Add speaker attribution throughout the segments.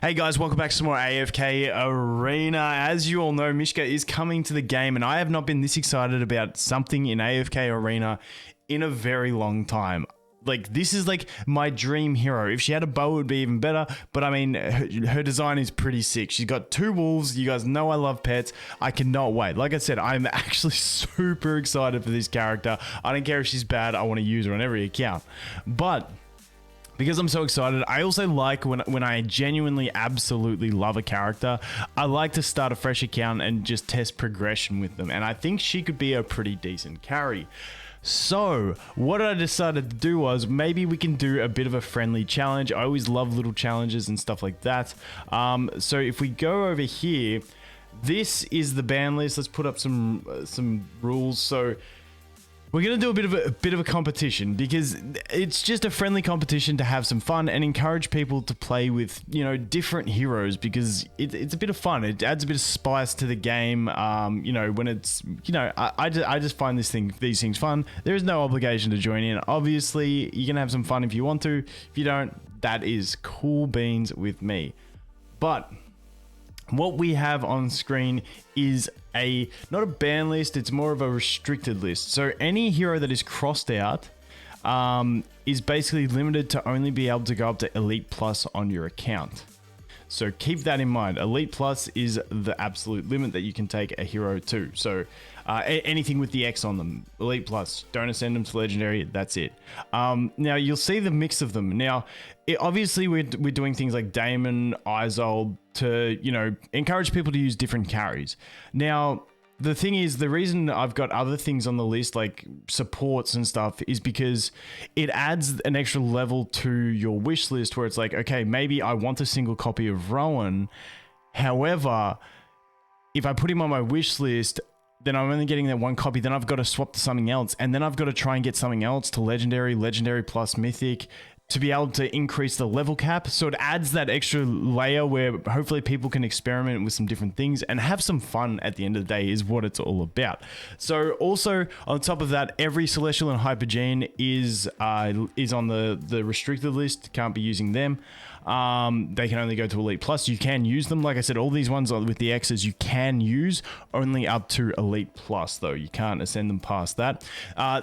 Speaker 1: Hey guys, welcome back to some more AFK Arena. As you all know, Mishka is coming to the game, and I have not been this excited about something in AFK Arena in a very long time. Like, this is like my dream hero. If she had a bow, it would be even better. But I mean, her design is pretty sick. She's got 2 wolves. You guys know I love pets. I cannot wait. Like I said, I'm actually super excited for this character. I don't care if she's bad. I want to use her on every account. But because I'm so excited, I also like when I genuinely absolutely love a character, I like to start a fresh account and just test progression with them. And I think she could be a pretty decent carry. So what I decided to do was maybe we can do a bit of a friendly challenge. I always love little challenges and stuff like that. So if we go over here, this is the ban list. Let's put up some rules. So we're going to do a bit of a competition because it's just a friendly competition to have some fun and encourage people to play with, you know, different heroes, because it's a bit of fun. It adds a bit of spice to the game. You know, when it's, you know, I just find these things fun. There is no obligation to join in. Obviously, you can have some fun if you want to. If you don't, that is cool beans with me. But what we have on screen is not a ban list, it's more of a restricted list. So any hero that is crossed out is basically limited to only be able to go up to Elite Plus on your account. So keep that in mind. Elite Plus is the absolute limit that you can take a hero to. So anything with the X on them, Elite Plus, don't ascend them to Legendary, that's it. Now you'll see the mix of them. Now, obviously we're doing things like Damon, Aioli to, you know, encourage people to use different carries. Now, the thing is, the reason I've got other things on the list, like supports and stuff, is because it adds an extra level to your wish list where it's like, okay, maybe I want a single copy of Rowan. However, if I put him on my wish list, then I'm only getting that 1 copy. Then I've got to swap to something else. And then I've got to try and get something else to Legendary plus Mythic, to be able to increase the level cap. So it adds that extra layer where hopefully people can experiment with some different things and have some fun at the end of the day is what it's all about. So also on top of that, every Celestial and Hypergene is on the restricted list. Can't be using them. They can only go to Elite Plus. You can use them. Like I said, all these ones with the X's you can use, only up to Elite Plus though. You can't ascend them past that.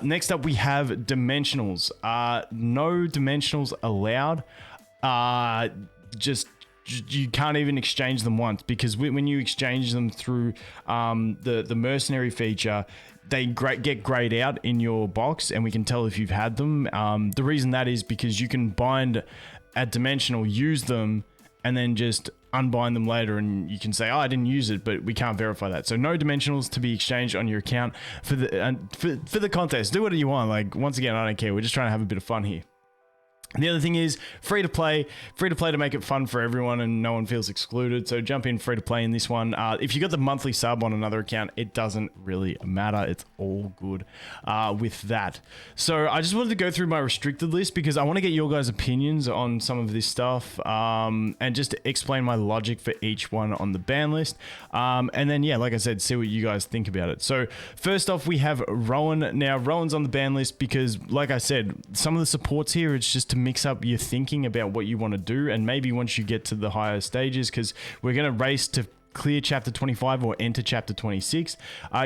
Speaker 1: Next up we have Dimensionals. No Dimensionals allowed. You can't even exchange them once, because when you exchange them through the mercenary feature, they get grayed out in your box and we can tell if you've had them. The reason that is because you can bind at Dimensional, use them, and then just unbind them later, and you can say, oh, I didn't use it, but we can't verify that. So no Dimensionals to be exchanged on your account for the contest. Do what you want. Like, once again, I don't care. We're just trying to have a bit of fun here. The other thing is free to play to make it fun for everyone and no one feels excluded. So jump in free to play in this one. If you got the monthly sub on another account, it doesn't really matter. It's all good with that. So I just wanted to go through my restricted list because I want to get your guys' opinions on some of this stuff and just explain my logic for each one on the ban list. And then, yeah, like I said, see what you guys think about it. So first off, we have Rowan. Now, Rowan's on the ban list because, like I said, some of the supports here, it's just to mix up your thinking about what you want to do, and maybe once you get to the higher stages, because we're going to race to clear chapter 25 or enter chapter 26,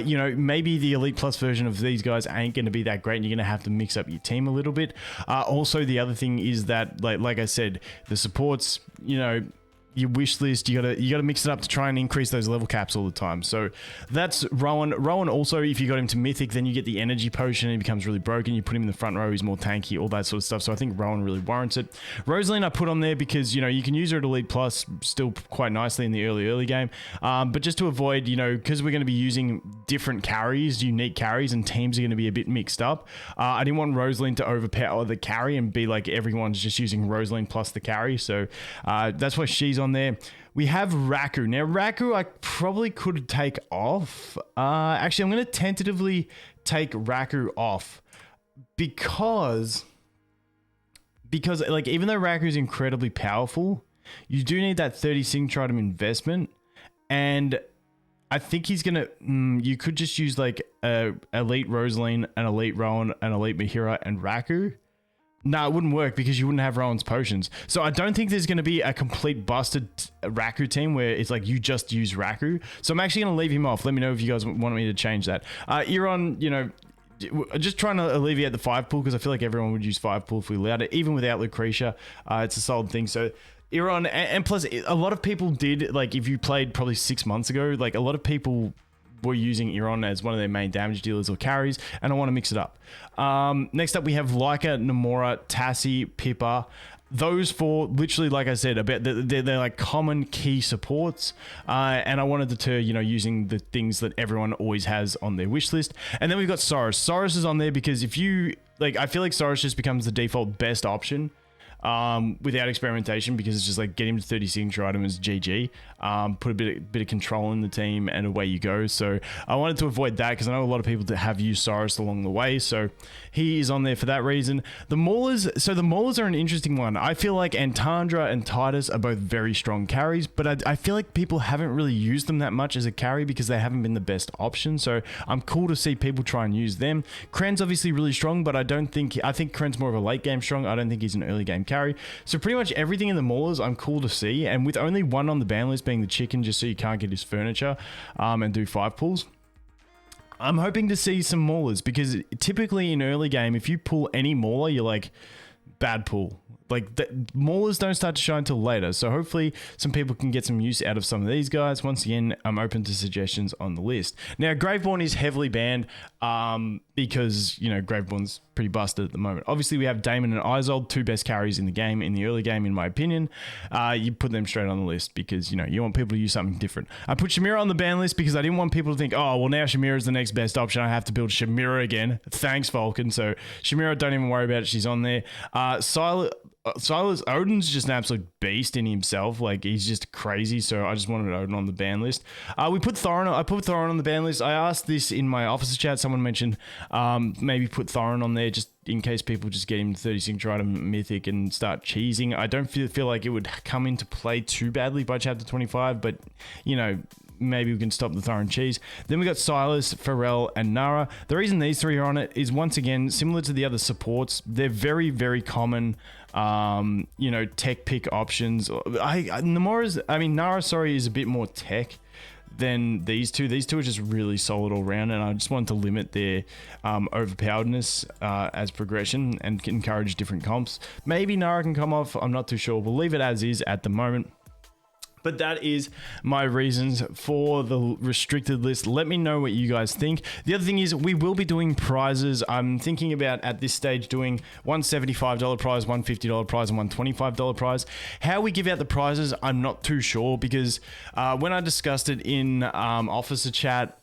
Speaker 1: you know, maybe the Elite Plus version of these guys ain't going to be that great and you're going to have to mix up your team a little bit. Also, the other thing is that, like I said, the supports, you know, your wish list, you gotta mix it up to try and increase those level caps all the time. So that's Rowan. Rowan also, if you got him to Mythic, then you get the energy potion and he becomes really broken. You put him in the front row, he's more tanky, all that sort of stuff. So I think Rowan really warrants it. Rosaline I put on there because, you know, you can use her at Elite Plus still quite nicely in the early game. But just to avoid, you know, because we're going to be using different carries, unique carries, and teams are going to be a bit mixed up. I didn't want Rosaline to overpower the carry and be like everyone's just using Rosaline plus the carry. So that's why she's on there. We have Raku. Now, Raku I probably could take off. Actually, I'm going to tentatively take Raku off because like, even though Raku is incredibly powerful, you do need that 30 signature item investment, and I think he's gonna. You could just use like Elite Rosaline, an Elite Rowan, an Elite Mahira, and Raku. No, it wouldn't work because you wouldn't have Rowan's potions. So I don't think there's going to be a complete busted Raku team where it's like you just use Raku. So I'm actually going to leave him off. Let me know if you guys want me to change that. Iran, you know, just trying to alleviate the 5 pool because I feel like everyone would use 5 pool if we allowed it, even without Lucretia. It's a solid thing. So Iran, and plus a lot of people did, like if you played probably 6 months ago, like a lot of people were using Iran as one of their main damage dealers or carries, and I want to mix it up. Next up, we have Leica, Namora, Tassie, Pippa. Those 4, literally, like I said, they're like common key supports, and I wanted to deter, you know, using the things that everyone always has on their wish list. And then we've got Soros. Soros is on there because if you, like, I feel like Soros just becomes the default best option. Without experimentation, because it's just like get him to 30 signature items, GG. Put a bit of control in the team, and away you go. So I wanted to avoid that because I know a lot of people that have used Cyrus along the way, so he is on there for that reason. The Maulers, so the Maulers are an interesting one. I feel like Antandra and Titus are both very strong carries, but I feel like people haven't really used them that much as a carry because they haven't been the best option. So I'm cool to see people try and use them. Kren's obviously really strong, but I think Kren's more of a late game strong. I don't think he's an early game carry. So pretty much everything in the Maulers I'm cool to see, and with only one on the ban list being the chicken, just so you can't get his furniture and do 5 pulls, I'm hoping to see some Maulers, because typically in early game, if you pull any Mauler, you're like, bad pull. Like, the Maulers don't start to show until later, so hopefully some people can get some use out of some of these guys. Once again, I'm open to suggestions on the list. Now, Graveborn is heavily banned because, you know, Graveborn's pretty busted at the moment. Obviously, we have Damon and Isolde, 2 best carries in the game, in the early game, in my opinion. You put them straight on the list because, you know, you want people to use something different. I put Shamira on the ban list because I didn't want people to think, oh, well, now Shamira is the next best option. I have to build Shamira again. Thanks, Vulcan. So Shamira, don't even worry about it. She's on there. Silas Odin's just an absolute beast in himself. Like, he's just crazy. So I just wanted Odin on the ban list. We put Thorin. I put Thorin on the ban list. I asked this in my officer chat. Someone mentioned maybe put Thorin on there just in case people just get him to 30 signature item mythic and start cheesing. I don't feel like it would come into play too badly by chapter 25, but, you know, maybe we can stop the Thorin cheese. Then we got Silas, Pharrell, and Nara. The reason these 3 are on it is, once again, similar to the other supports, they're very, very common, you know, tech pick options. Nara, sorry, is a bit more tech than these 2. These 2 are just really solid all round, and I just wanted to limit their overpoweredness as progression and encourage different comps. Maybe Nara can come off, I'm not too sure. We'll leave it as is at the moment. But that is my reasons for the restricted list. Let me know what you guys think. The other thing is, we will be doing prizes. I'm thinking about, at this stage, doing one $75 prize, one $50 prize, and one $25 prize. How we give out the prizes, I'm not too sure, because when I discussed it in officer chat,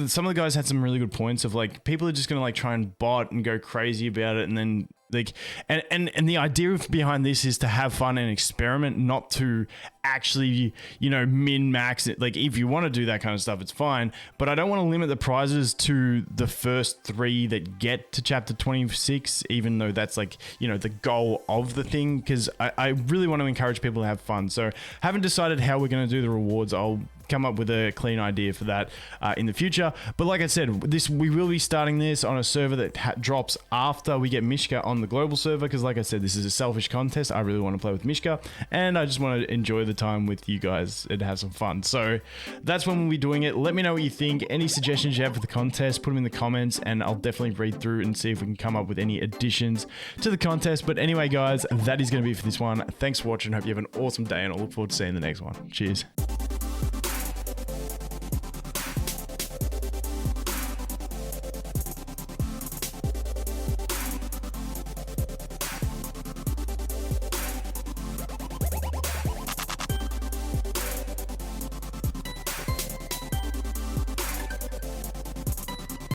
Speaker 1: some of the guys had some really good points of, like, people are just going to, like, try and bot and go crazy about it, and then, like, and the idea behind this is to have fun and experiment, not to actually, you know, min-max it. Like, if you want to do that kind of stuff, it's fine, but I don't want to limit the prizes to the first 3 that get to chapter 26, even though that's, like, you know, the goal of the thing, because I really want to encourage people to have fun. So haven't decided how we're going to do the rewards. I'll come up with a clean idea for that in the future. But like I said, we will be starting this on a server that drops after we get Mishka on the global server, because like I said, this is a selfish contest. I really want to play with Mishka, and I just want to enjoy the time with you guys and have some fun. So that's when we'll be doing it. Let me know what you think. Any suggestions you have for the contest, put them in the comments, and I'll definitely read through and see if we can come up with any additions to the contest. But anyway, guys, that is going to be it for this one. Thanks for watching. Hope you have an awesome day, and I look forward to seeing the next one. Cheers.